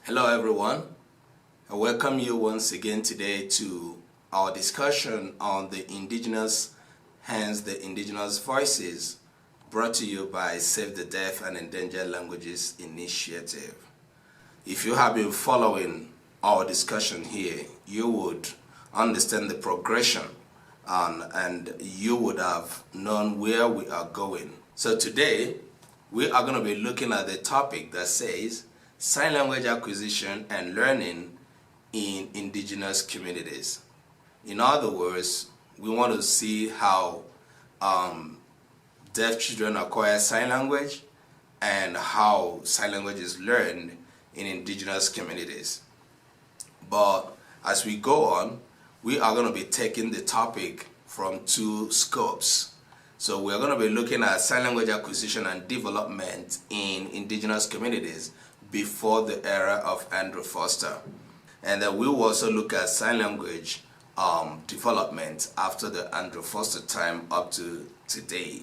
Hello everyone, I welcome you once again today to our discussion on the Indigenous, hence the Indigenous Voices, brought to you by Save the Deaf and Endangered Languages Initiative. If you have been following our discussion here, you would understand the progression and you would have known where we are going. So today, we are going to be looking at the topic that says sign language acquisition and learning in indigenous communities. In other words, we want to see how deaf children acquire sign language and how sign language is learned in indigenous communities. But as we go on, we are going to be taking the topic from two scopes. So we're going to be looking at sign language acquisition and development in indigenous communities before the era of Andrew Foster. And then we will also look at sign language development after the Andrew Foster time up to today.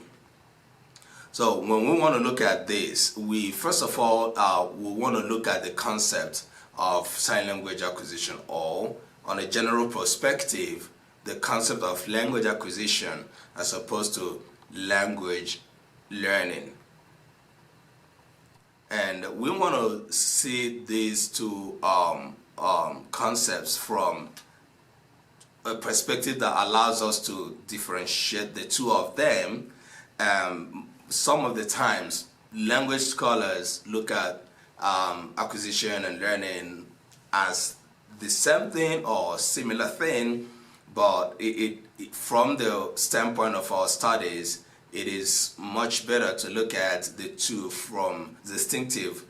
So when we want to look at this, we first of all we want to look at the concept of sign language acquisition, or on a general perspective, the concept of language acquisition as opposed to language learning. And we want to see these two concepts from a perspective that allows us to differentiate the two of them. Some of the times, language scholars look at acquisition and learning as the same thing or similar thing, but from the standpoint of our studies, it is much better to look at the two from distinctive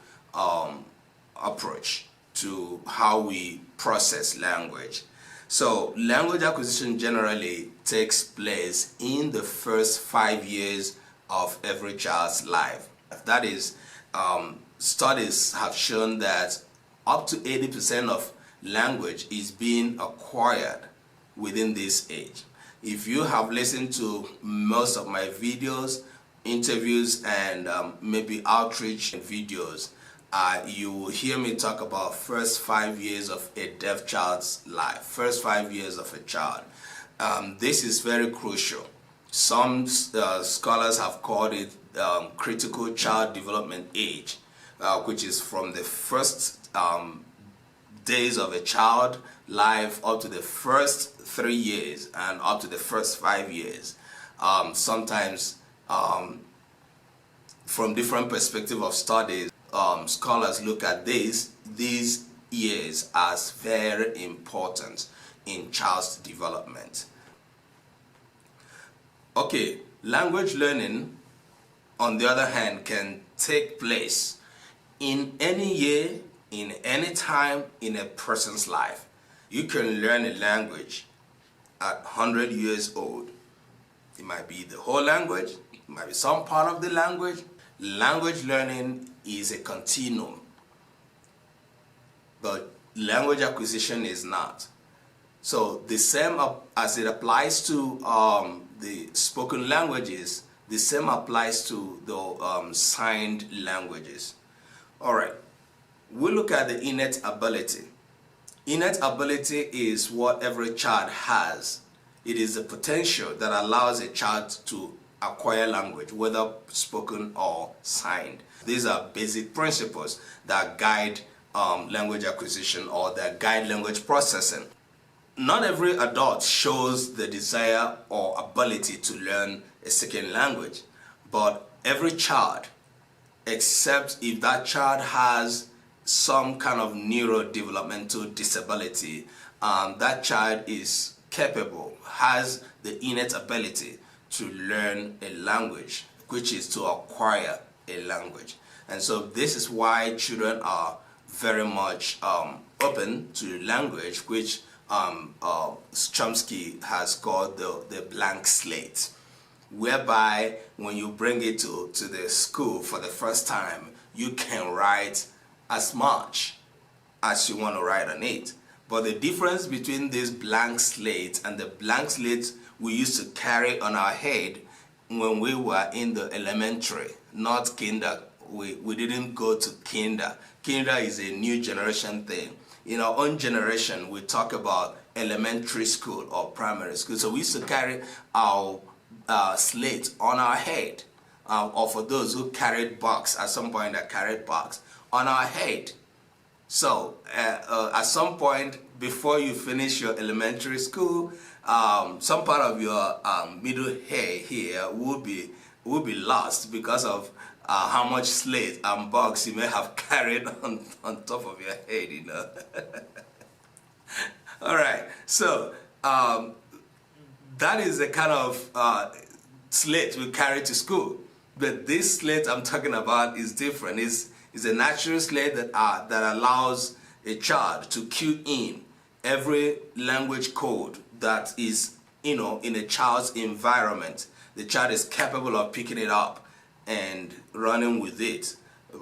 approach to how we process language. So language acquisition generally takes place in the first 5 years of every child's life. That is, studies have shown that up to 80% of language is being acquired within this age. If you have listened to most of my videos, interviews, and maybe outreach videos, you will hear me talk about first 5 years of a deaf child's life, first 5 years of a child. This is very crucial. Some scholars have called it critical child development age, which is from the first days of a child life up to the first 3 years and up to the first 5 years. Sometimes from different perspective of studies, scholars look at these years as very important in child's development. Okay, language learning, on the other hand, can take place in any year, in any time in a person's life. You can learn a language at 100 years old. It might be the whole language, it might be some part of the language. Language learning is a continuum, but language acquisition is not. So the same as it applies to the spoken languages, the same applies to the signed languages. All right, we'll look at the innate ability. Innate ability is what every child has. It is the potential that allows a child to acquire language, whether spoken or signed. These are basic principles that guide language acquisition or that guide language processing. Not every adult shows the desire or ability to learn a second language, but every child, except if that child has some kind of neurodevelopmental disability, that child is capable, has the innate ability to learn a language, which is to acquire a language. And so this is why children are very much open to language, which Chomsky has called the blank slate, whereby when you bring it to the school for the first time, you can write as much as you want to write on it. But the difference between this blank slate and the blank slate we used to carry on our head when we were in the elementary, not kinder We didn't go to kinder. Kinder is a new generation thing. In our own generation, we talk about elementary school or primary school. So we used to carry our slate on our head, or for those who carried box, at some point that carried box on our head. So at some point before you finish your elementary school, some part of your middle hair here will be lost because of how much slate and box you may have carried on top of your head, you know. All right, so that is the kind of slate we carry to school. But this slate I'm talking about is different. It's a natural slate that allows a child to cue in every language code that is, you know, in a child's environment. The child is capable of picking it up and running with it,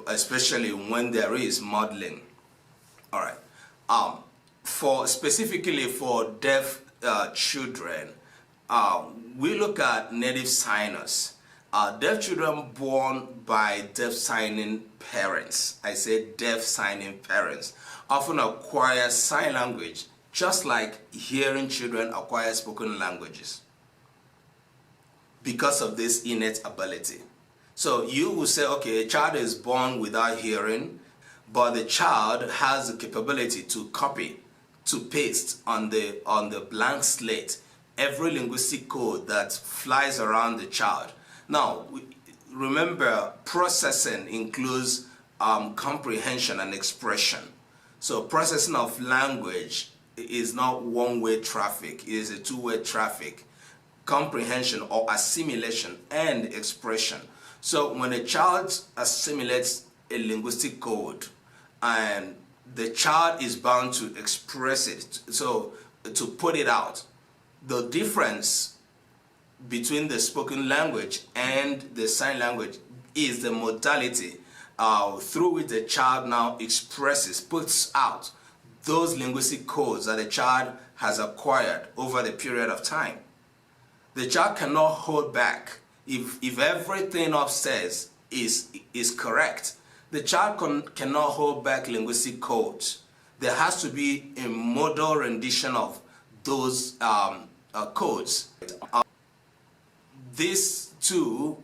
especially when there is modeling. All right. Specifically for deaf children, we look at native signers. Deaf children born by deaf signing parents, I say deaf signing parents, often acquire sign language just like hearing children acquire spoken languages because of this innate ability. So you will say, okay, a child is born without hearing, but the child has the capability to copy, to paste on the blank slate every linguistic code that flies around the child. Now, remember, processing includes comprehension and expression. So processing of language is not one-way traffic, it is a two-way traffic. Comprehension or assimilation and expression. So when a child assimilates a linguistic code, and the child is bound to express it, so to put it out. The difference between the spoken language and the sign language is the modality through which the child now expresses, puts out those linguistic codes that the child has acquired over the period of time. The child cannot hold back. If everything upstairs is correct, the child cannot hold back linguistic codes. There has to be a modal rendition of those codes. These two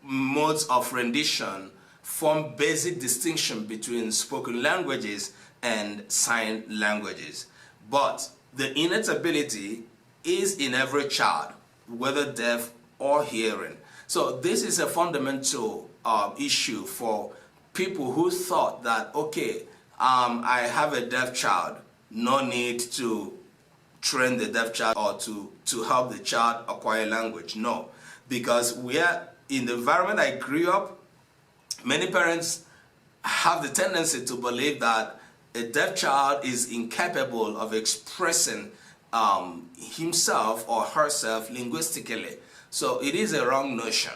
modes of rendition form basic distinction between spoken languages and sign languages. But the innate ability is in every child, whether deaf or hearing. So this is a fundamental issue for people who thought that, okay, I have a deaf child, no need to train the deaf child or to help the child acquire language. No, because we are in the environment I grew up, many parents have the tendency to believe that a deaf child is incapable of expressing himself or herself linguistically. So it is a wrong notion.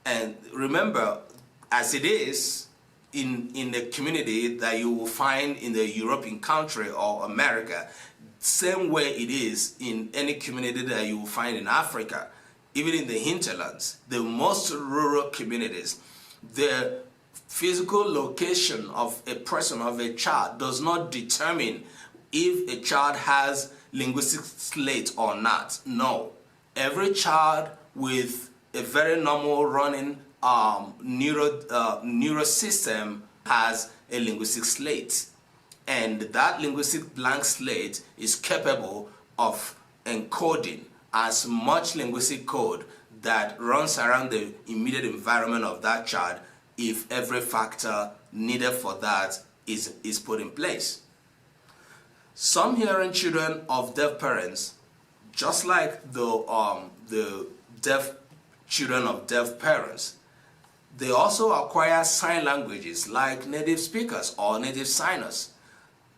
And remember, as it is in the community that you will find in the European country or America, same way it is in any community that you will find in Africa, even in the hinterlands, the most rural communities, the physical location of a person, of a child, does not determine if a child has linguistic slate or not. No. Every child with a very normal running neural system has a linguistic slate. And that linguistic blank slate is capable of encoding as much linguistic code that runs around the immediate environment of that child if every factor needed for that is put in place. Some hearing children of deaf parents, just like the deaf children of deaf parents, they also acquire sign languages like native speakers or native signers.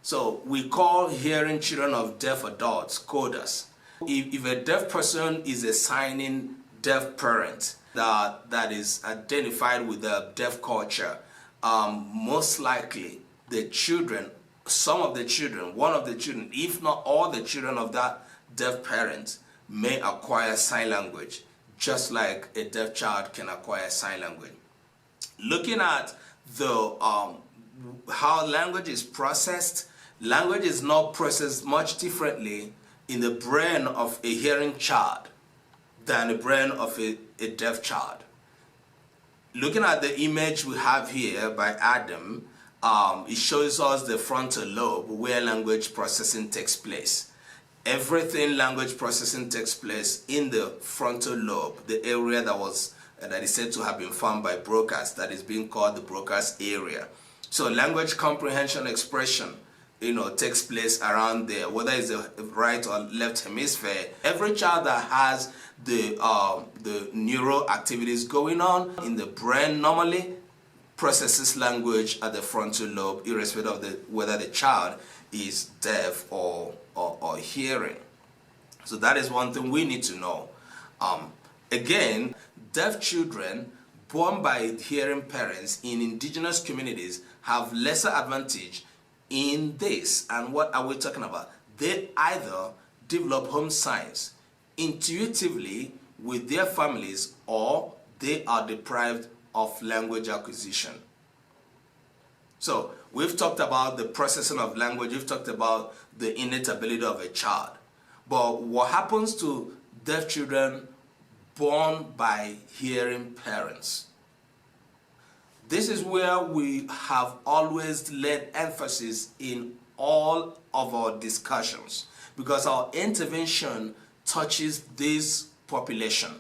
So we call hearing children of deaf adults coders. If a deaf person is a signing deaf parent that is identified with the deaf culture, most likely the children, some of the children, one of the children, if not all the children of that deaf parent may acquire sign language, just like a deaf child can acquire sign language. Looking at the how language is processed, language is not processed much differently in the brain of a hearing child than the brain of a deaf child. Looking at the image we have here by Adam, it shows us the frontal lobe where language processing takes place. Everything language processing takes place in the frontal lobe, the area that is said to have been found by Broca's, that is being called the Broca's area. So language comprehension expression, takes place around there, whether it's the right or left hemisphere. Every child that has the neural activities going on in the brain normally processes language at the frontal lobe, irrespective of whether the child is deaf or hearing. So that is one thing we need to know. Again, deaf children born by hearing parents in indigenous communities have lesser advantage in this. And what are we talking about? They either develop home signs intuitively with their families, or they are deprived of language acquisition. So we've talked about the processing of language, we've talked about the innate ability of a child. But what happens to deaf children born by hearing parents? This is where we have always laid emphasis in all of our discussions, because our intervention touches this population,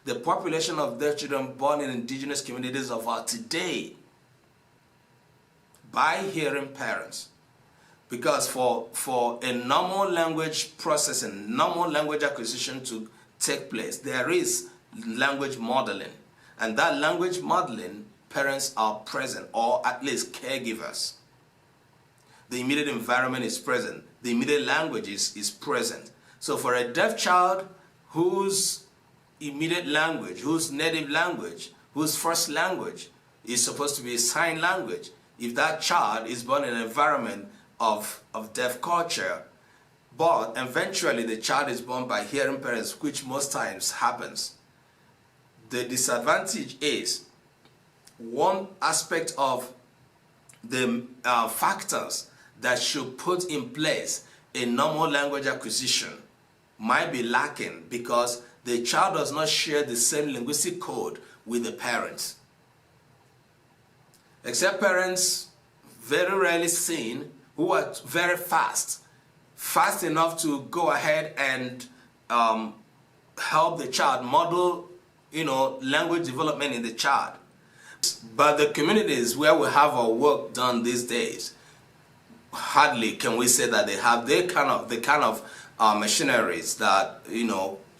the population of deaf children born in indigenous communities of our today by hearing parents. Because for a normal language processing, normal language acquisition to take place, there is language modeling. And that language modeling, parents are present, or at least caregivers. The immediate environment is present. The immediate language is present. So for a deaf child whose immediate language, whose native language, whose first language is supposed to be sign language, if that child is born in an environment of deaf culture, but eventually the child is born by hearing parents, which most times happens, the disadvantage is one aspect of the factors that should put in place a normal language acquisition might be lacking, because the child does not share the same linguistic code with the parents. Except parents, very rarely seen, who are very fast enough to go ahead and help the child model, language development in the child. But the communities where we have our work done these days, hardly can we say that they have the kind of machineries that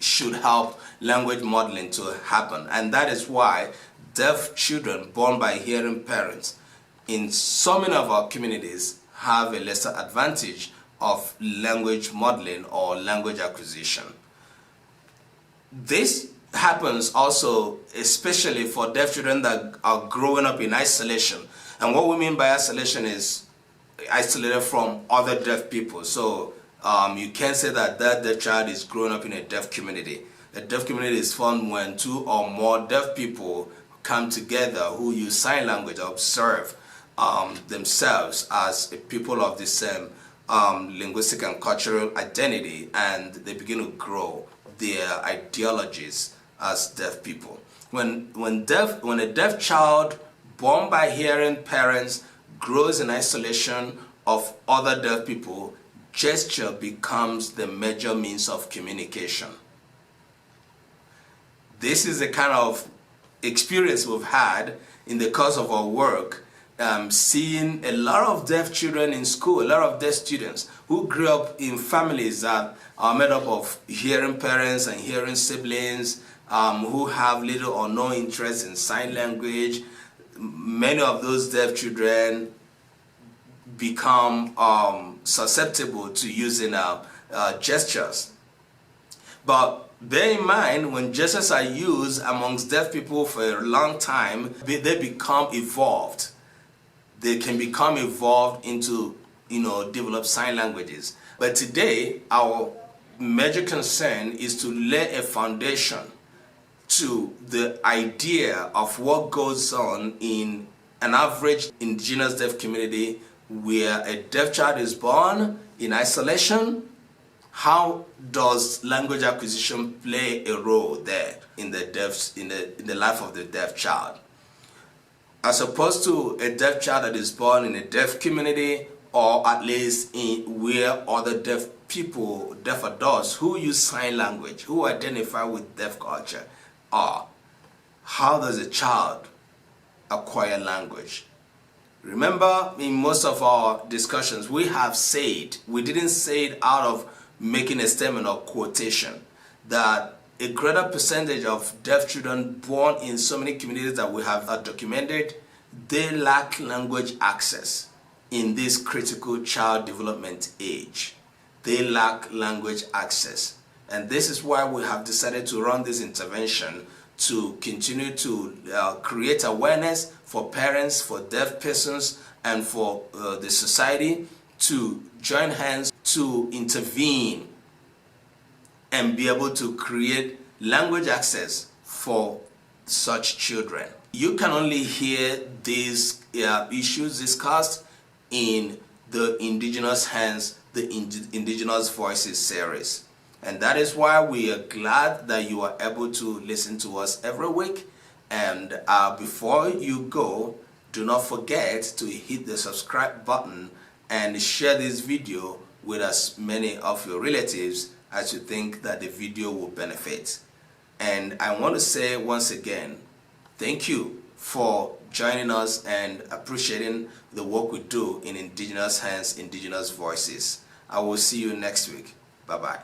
should help language modeling to happen. And that is why deaf children born by hearing parents in so many of our communities have a lesser advantage of language modeling or language acquisition. This happens also especially for deaf children that are growing up in isolation. And what we mean by isolation is isolated from other deaf people. So you can't say that deaf child is growing up in a deaf community. A deaf community is formed when two or more deaf people come together who use sign language, observe themselves as people of the same linguistic and cultural identity, and they begin to grow their ideologies as deaf people. When a deaf child born by hearing parents grows in isolation of other deaf people, gesture becomes the major means of communication. This is the kind of experience we've had in the course of our work, seeing a lot of deaf children in school, a lot of deaf students who grew up in families that are made up of hearing parents and hearing siblings, who have little or no interest in sign language. Many of those deaf children become susceptible to using gestures. But bear in mind, when gestures are used amongst deaf people for a long time, they become evolved. They can become evolved into, develop sign languages. But today, our major concern is to lay a foundation to the idea of what goes on in an average indigenous deaf community where a deaf child is born in isolation. How does language acquisition play a role there in the life of the deaf child? As opposed to a deaf child that is born in a deaf community, or at least in where other deaf people, deaf adults who use sign language, who identify with deaf culture are. How does a child acquire language? Remember, in most of our discussions, we didn't say it out of making a statement or quotation, that a greater percentage of deaf children born in so many communities that we have documented, they lack language access in this critical child development age. They lack language access. And this is why we have decided to run this intervention to continue to create awareness for parents, for deaf persons, and for the society to join hands to intervene and be able to create language access for such children. You can only hear these issues discussed in the Indigenous Hands, the Indigenous Voices series. And that is why we are glad that you are able to listen to us every week. And before you go, do not forget to hit the subscribe button and share this video with as many of your relatives as you think that the video will benefit. And I want to say once again, thank you for joining us and appreciating the work we do in Indigenous Hands, Indigenous Voices. I will see you next week. Bye-bye.